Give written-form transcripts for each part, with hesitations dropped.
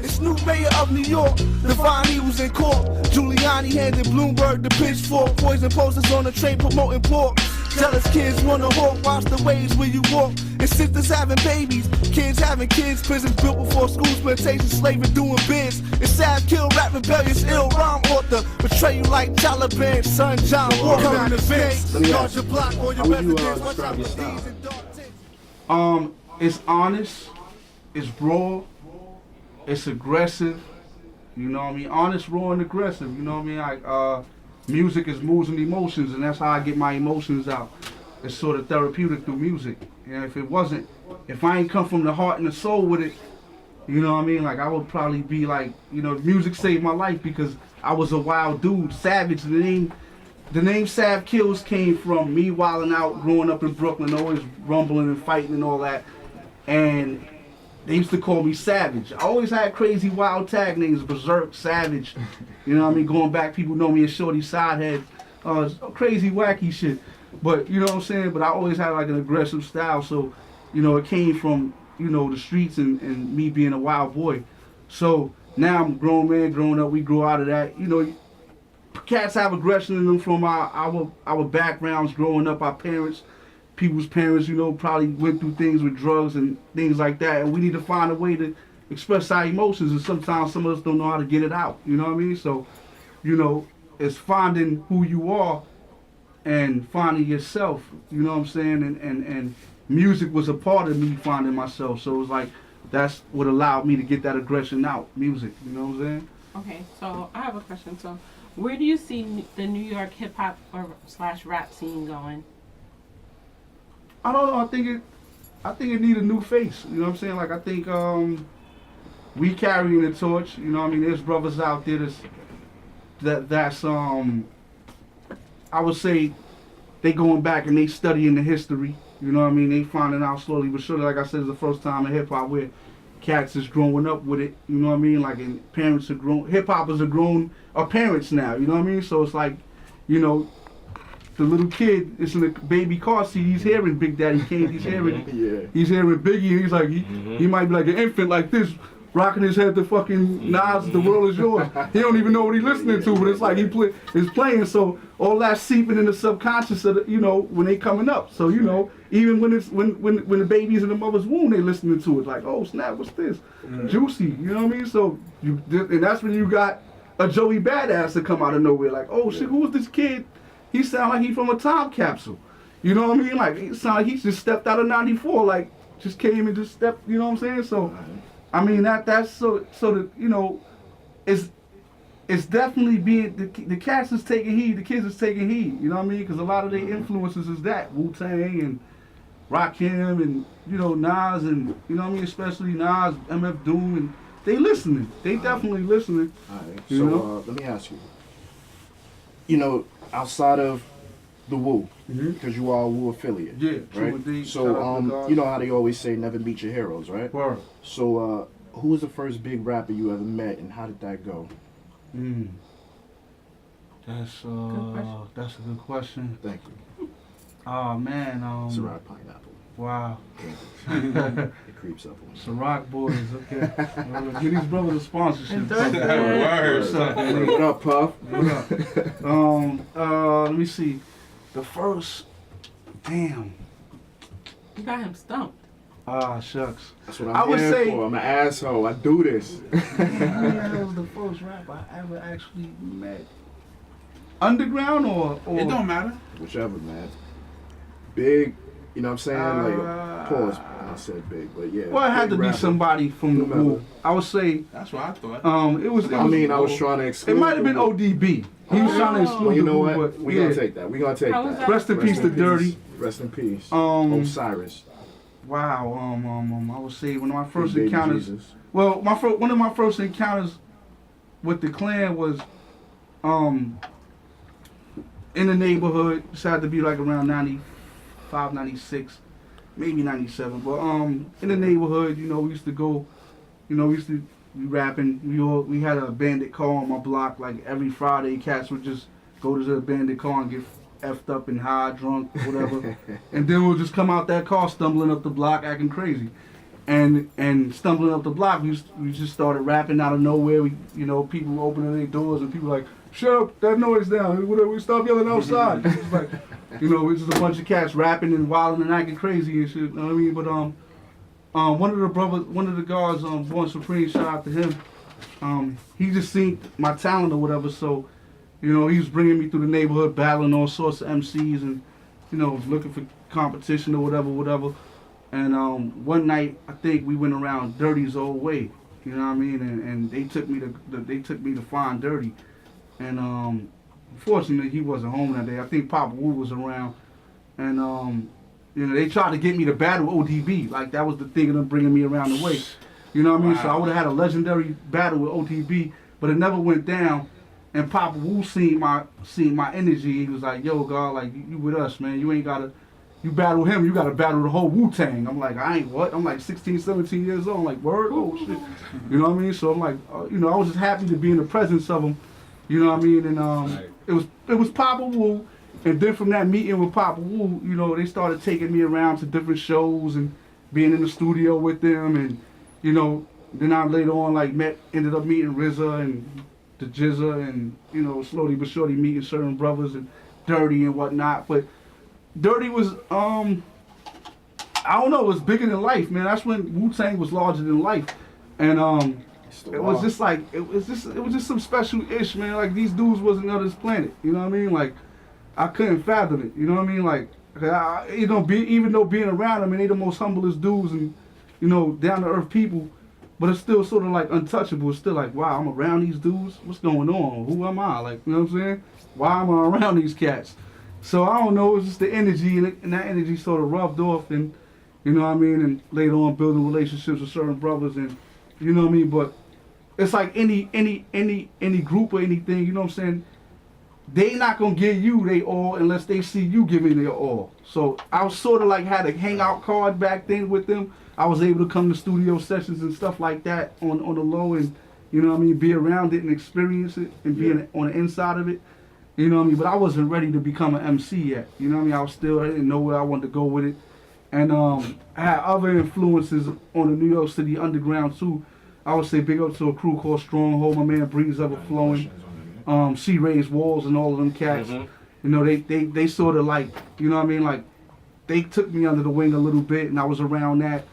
It's new mayor of New York, Divine Eagles in court. Giuliani handed Bloomberg the pitchfork. Poison posters on the train promoting pork. Jealous kids wanna hawk, watch the ways where you walk. And sisters having babies, kids having kids. Prisons built before schools, plantations, slavery doing bids. It's SAV KILLZ, rap rebellious, ill rhyme author. Betray you like Taliban, son John Walker. Coming to Vince, guard your block or your residence. Watch out for these and dark tints. It's honest, it's raw, it's aggressive, you know what I mean? Honest, raw, and aggressive, you know what I mean? Like, music is moods and emotions, and that's how I get my emotions out. It's sort of therapeutic through music. And if I ain't come from the heart and the soul with it, you know what I mean? Like, I would probably be like, you know, music saved my life because I was a wild dude, savage. The name SAV KILLZ came from me wilding out, growing up in Brooklyn, always rumbling and fighting and all that. And they used to call me Savage. I always had crazy wild tag names, Berserk, Savage. You know what I mean? Going back, people know me as Shorty Sidehead. Crazy, wacky shit. But, you know what I'm saying? But I always had like an aggressive style. So, you know, it came from, you know, the streets and me being a wild boy. So now I'm a grown man, growing up, we grew out of that. You know, cats have aggression in them from our backgrounds growing up, our parents. People's parents, you know, probably went through things with drugs and things like that, and we need to find a way to express our emotions, and sometimes some of us don't know how to get it out, you know what I mean? So, you know, it's finding who you are and finding yourself, you know what I'm saying? And music was a part of me finding myself, so it was like, that's what allowed me to get that aggression out, music, you know what I'm saying? Okay, so I have a question. So, where do you see the New York hip-hop or / rap scene going? I don't know. I think it need a new face. You know what I'm saying? Like, I think we carrying the torch. You know what I mean? There's brothers out there that's I would say they going back and they studying the history. You know what I mean? They finding out slowly but surely. Like I said, it's the first time in hip hop where cats is growing up with it. You know what I mean? Like, and parents are grown. Hip hoppers are parents now. You know what I mean? So it's like, you know, the little kid is in a baby car seat. He's hearing Big Daddy Kane. He's hearing, he's hearing Biggie. And he's like, he might be like an infant like this, rocking his head to fucking Nas. The world is yours. He don't even know what he's listening to, but it's like he's playing. So all that seeping in the subconscious of the, you know, when they coming up. So, you know, even when it's when the baby's in the mother's womb, they listening to it like, oh snap, what's this? Juicy. You know what I mean? So and that's when you got a Joey Badass to come out of nowhere. Like, oh shit, who is this kid? He sound like he from a time capsule. You know what I mean? Like, it sound like he just stepped out of '94, like, just came and just stepped, you know what I'm saying? So, I mean, that's so that, you know, it's definitely being, the cats is taking heed, the kids is taking heed, you know what I mean? Because a lot of their influences is that, Wu-Tang and Rakim and, you know, Nas and, you know what I mean? Especially Nas, MF Doom, and they listening. They definitely listening. All right. So, let me ask you. You know, outside of the Wu, because you are a Wu affiliate, yeah, right? indeed. So, you know how they always say never meet your heroes, right? Word. So, who was the first big rapper you ever met, and how did that go? That's a good question. Thank you. Oh man, Ciroc Pineapple. Wow. It creeps up on me. Ciroc boys, okay. Give these brothers a sponsorship. Word. What's up, man? What up, Puff? What up? Let me see. The first, damn. You got him stumped. Ah, shucks. That's what I I'm would here say- for. I'm an asshole. I do this. That was the first rapper I ever actually met. Underground or It don't matter. Whichever, man. Big, you know what I'm saying? Uh, Like, pause. I said big, but yeah. Well, it had big to be rapper. somebody from the Whomever. group. I would say, That's what I thought. it was. I mean, I was trying to exclude. It might have been the Wu. ODB. He was trying to exclude Well, you know the Wu, what? but We're yeah. gonna take that. We're gonna take How was that. that? Rest in peace to Dirty. Rest in peace. Osiris. Wow. I would say one of my first Big Baby encounters. Jesus. Well, one of my first encounters with the Klan was, in the neighborhood. This had to be like around 95, 96, maybe 97. But in the neighborhood, you know, we used to go, you know, we used to be rapping. We had a bandit car on my block. Like every Friday, cats would just go to the bandit car and get effed up and high, drunk, whatever. And then we'll just come out that car stumbling up the block acting crazy. and stumbling up the block, we just started rapping out of nowhere. We, you know, people opening their doors and people like, shut up, that noise down. We stop yelling outside. It's like, you know, it's just a bunch of cats rapping and wilding and acting crazy and shit. You know what I mean? But one of the guards, Born Supreme, shout out to him. He just seen my talent or whatever, so, you know, he was bringing me through the neighborhood, battling all sorts of MCs and, you know, looking for competition or whatever. And one night, I think we went around Dirty's old way, you know what I mean? And they took me to find Dirty. And unfortunately, he wasn't home that day. I think Papa Wu was around. And you know, they tried to get me to battle ODB. Like, that was the thing of them bringing me around the way. You know what I mean? Wow. So I would have had a legendary battle with ODB, but it never went down. And Papa Wu seen my energy. He was like, yo, God, like, you with us, man. You ain't gotta, you battle him, you gotta battle the whole Wu-Tang. I'm like, I ain't what? I'm like 16, 17 years old. I'm like, word? Oh, shit. You know what I mean? So I'm like, you know, I was just happy to be in the presence of him. You know what I mean? And it was Papa Wu. And then from that meeting with Papa Wu, you know, they started taking me around to different shows and being in the studio with them. And, you know, then I later on, like, ended up meeting RZA and the Jizza and, you know, slowly but surely meeting certain brothers and Dirty and whatnot. But Dirty was, I don't know, it was bigger than life, man. That's when Wu-Tang was larger than life. And it was just like, it was just some special ish, man. Like, these dudes wasn't on this planet, you know what I mean? Like, I couldn't fathom it, you know what I mean? Like, you know, even though being around them, and they the most humblest dudes and, you know, down to earth people, but it's still sort of like untouchable. It's still like, wow, I'm around these dudes. What's going on? Who am I? Like, you know what I'm saying? Why am I around these cats? So I don't know. It's just the energy, and that energy sort of rubbed off, and you know what I mean. And later on, building relationships with certain brothers, and you know what I mean. But it's like any group or anything. You know what I'm saying? They not gonna give you their all unless they see you giving their all. So I was sort of like had a hangout card back then with them. I was able to come to studio sessions and stuff like that on the low, and you know what I mean, be around it and experience it and be on the inside of it. You know what I mean? But I wasn't ready to become an MC yet. You know what I mean? I didn't know where I wanted to go with it. And I had other influences on the New York City underground too. I would say big up to a crew called Stronghold, my man Breeze Everflowing, C-Ray's Walls and all of them cats. You know, they sort of like, you know what I mean? Like, they took me under the wing a little bit, and I was around that.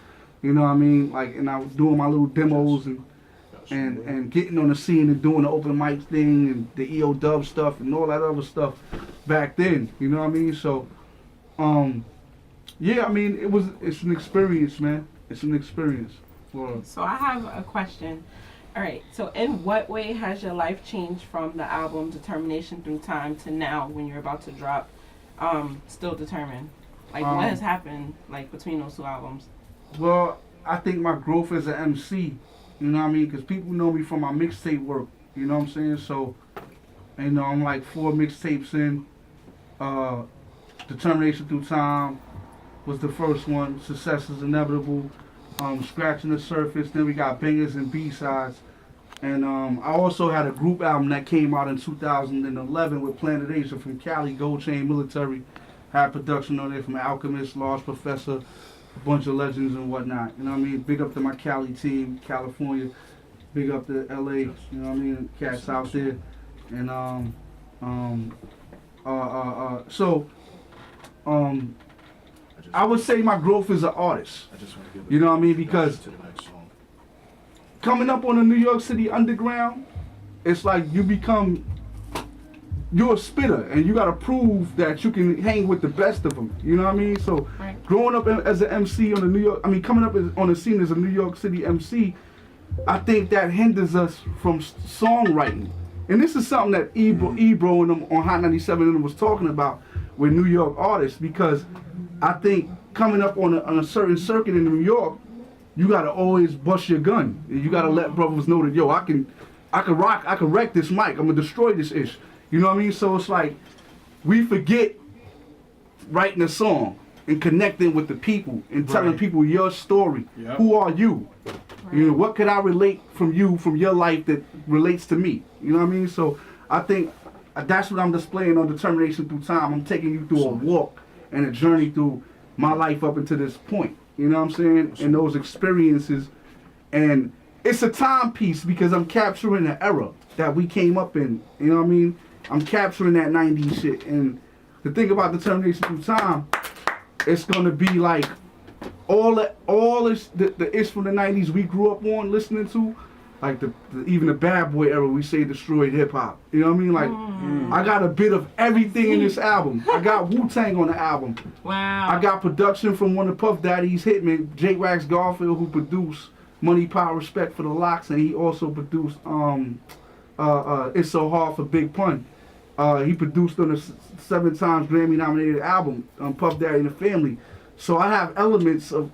You know what I mean? Like, and I was doing my little demos and getting on the scene and doing the open mic thing and the EO dub stuff and all that other stuff back then. You know what I mean? So, yeah, I mean, it's an experience, man. It's an experience. So I have a question. All right. So in what way has your life changed from the album Determination Through Time to now when you're about to drop Still Determined? Like, what has happened, like, between those two albums? Well, I think my growth as an MC, you know what I mean? Because people know me from my mixtape work, you know what I'm saying? So, you know, I'm like 4 mixtapes in. Determination Through Time was the first one. Success is Inevitable. Scratching the Surface. Then we got Bangers and B-Sides. And I also had a group album that came out in 2011 with Planet Asia from Cali, Gold Chain Military. Had production on there from Alchemist, Large Professor, a bunch of legends and whatnot. You know what I mean? Big up to my Cali team, California. Big up to LA, you know what I mean? Cats out there. And I would say my growth as an artist. You know what I mean? Because coming up on the New York City underground, it's like you're a spitter, and you gotta prove that you can hang with the best of them. You know what I mean? So, growing up as an MC on coming up on the scene as a New York City MC, I think that hinders us from songwriting. And this is something that Ebro and them on Hot 97 and them was talking about with New York artists, because I think coming up on a certain circuit in New York, you gotta always bust your gun. You gotta let brothers know that, yo, I can rock, I can wreck this mic, I'm gonna destroy this ish. You know what I mean? So it's like, we forget writing a song and connecting with the people and telling people your story. Yep. Who are you? You know, what could I relate from you, from your life that relates to me? You know what I mean? So I think that's what I'm displaying on Determination Through Time. I'm taking you through a walk and a journey through my life up until this point. You know what I'm saying? And those experiences. And it's a timepiece because I'm capturing the era that we came up in. You know what I mean? I'm capturing that 90s shit. And the thing about Determination Through Time, it's gonna be like all the ish from the 90s we grew up on listening to, like even the Bad Boy era we say destroyed hip hop. You know what I mean? Like I got a bit of everything in this album. I got Wu-Tang on the album. Wow. I got production from one of Puff Daddy's hitmen, J. Wax Garfield, who produced Money, Power, Respect for the Locks, and he also produced It's So Hard for Big Pun. He produced on a 7 times Grammy nominated album, Puff Daddy and the Family. So I have elements of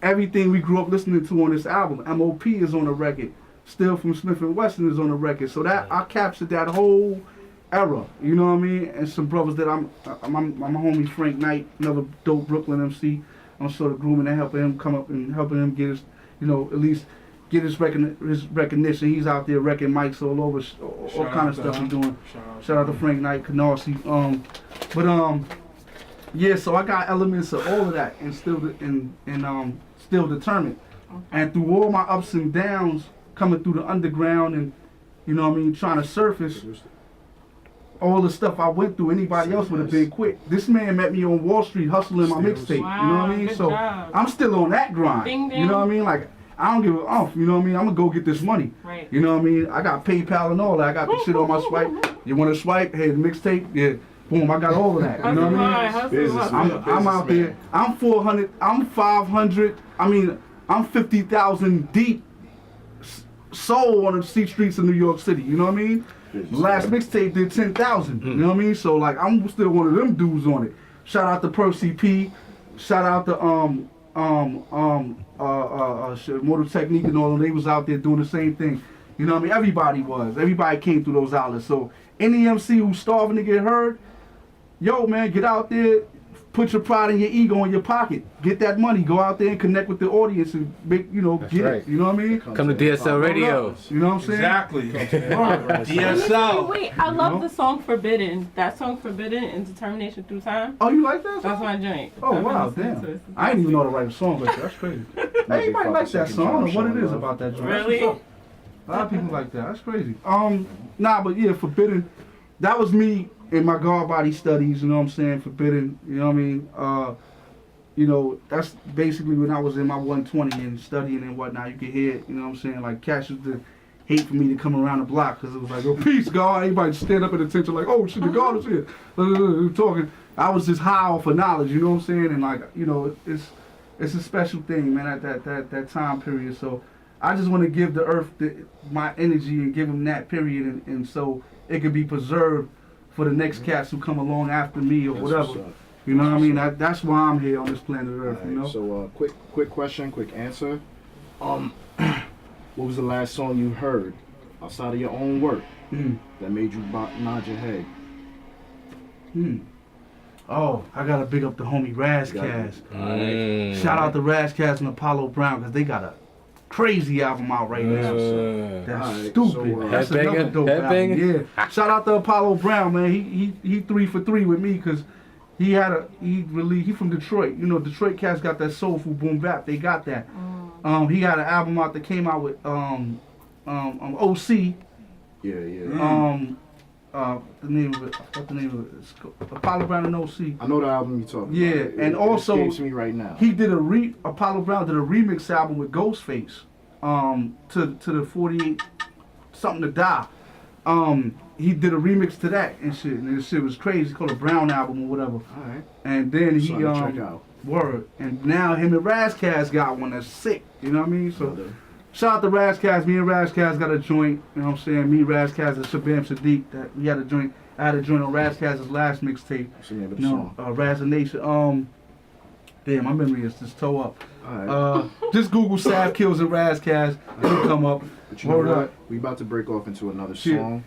everything we grew up listening to on this album. MOP is on the record. Still from Smith & Wesson is on the record. So that I captured that whole era, you know what I mean? And some brothers that my homie Frank Knight, another dope Brooklyn MC. I'm sort of grooming and helping him come up and helping him get his, at least get his recognition. He's out there wrecking mics all over, all kind of stuff he's doing. Shout out to Frank Knight, Canarsie. Yeah, so I got elements of all of that and still still determined. And through all my ups and downs, coming through the underground and, trying to surface, all the stuff I went through, anybody else would have been quick. This man met me on Wall Street hustling my mixtape, wow, you know what I mean? So job. I'm still on that grind, Ding, ding. you know what I mean? Like, I don't give a off, you know what I mean? I'm gonna go get this money, Right. you know what I mean? I got PayPal and all that. I got the shit on my swipe. You want to swipe? Hey, the mixtape? Yeah, boom, I got all of that, you know what I mean? I'm out there. I'm 400. I'm 500. I'm 50,000 deep, soul on the streets of New York City. You know what I mean? The last mixtape did 10,000. You know what I mean? So like, I'm still one of them dudes on it. Shout out to Percy P. Shout out to Mortal Technique and all of them. They was out there doing the same thing. You know what I mean? Everybody was. Everybody came through those outlets. So any MC who's starving to get heard, yo man, get out there. Put your pride and your ego in your pocket. Get that money. Go out there and connect with the audience and make, get right. it. You know what I mean? Come to DSL Radio. You know what I'm saying? Exactly. DSL. Wait, I love the song Forbidden. That song Forbidden and Determination Through Time. Oh, you like that song? That's my joint. Oh, I've been wow, listening damn. to it. I didn't even know to write a song like that. That's crazy. Everybody likes that song. I don't know what it is about that joint. Really? A lot of people like that. That's crazy. But yeah, Forbidden. That was me in my guard body studies, you know what I'm saying? Forbidden, you know what I mean? That's basically when I was in my 120 and studying and whatnot. You could hear it, you know what I'm saying? Like, Cash used to hate for me to come around the block because it was like, oh, peace, God. Everybody stand up at attention like, oh, shit, the God is here. Talking. I was just high off of knowledge, you know what I'm saying? And like, it's a special thing, man, at that time period. So I just want to give the earth my energy and give them that period and so it could be preserved for the next cats who come along after me or whatever. You know what I mean? That's why I'm here on this planet Earth, you know? So, quick question, quick answer. What was the last song you heard outside of your own work that made you nod your head? Oh, I gotta big up the homie Razkaz. Shout out to Razkaz and Apollo Brown because they got a crazy album out right now. That's stupid. So, that's another dope album. Yeah. Shout out to Apollo Brown, man. He 3 for 3 with me because he from Detroit. You know, Detroit cats got that soulful boom bap. They got that. He had an album out that came out with OC. Yeah. The name of it. What's the name of it? It's Apollo Brown and OC. I know the album you're talking yeah, about. and also it escapes me right now. He did Apollo Brown did a remix album with Ghostface, to the 48 Something to Die. He did a remix to that and shit, and this shit was crazy. It's called a Brown album or whatever. Alright. And then he Check out. word, and now him and Razkaz got one that's sick. You know what I mean? So. Shout out to Razkaz. Me and Razkaz got a joint. You know what I'm saying? Me, Razkaz, and Shabam Sadiq. That we had a joint. I had a joint on Razkaz's last mixtape. What's the name of the song? Razanation. Damn, my memory is just toe up. Alright. Just Google SAV KILLZ and Razkaz. It'll come up. But you know what? We about to break off into another song.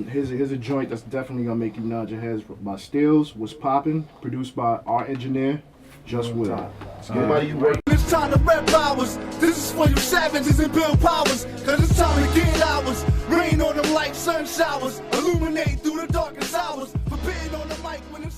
Here's a joint that's definitely gonna make you nod your heads. By Stills, What's Poppin', produced by our engineer, Just Will. It's time to rep powers. This is for you savages and build powers. Cause it's time to get ours. Rain on them like sun showers. Illuminate through the darkest hours. Forbidden on the mic when it's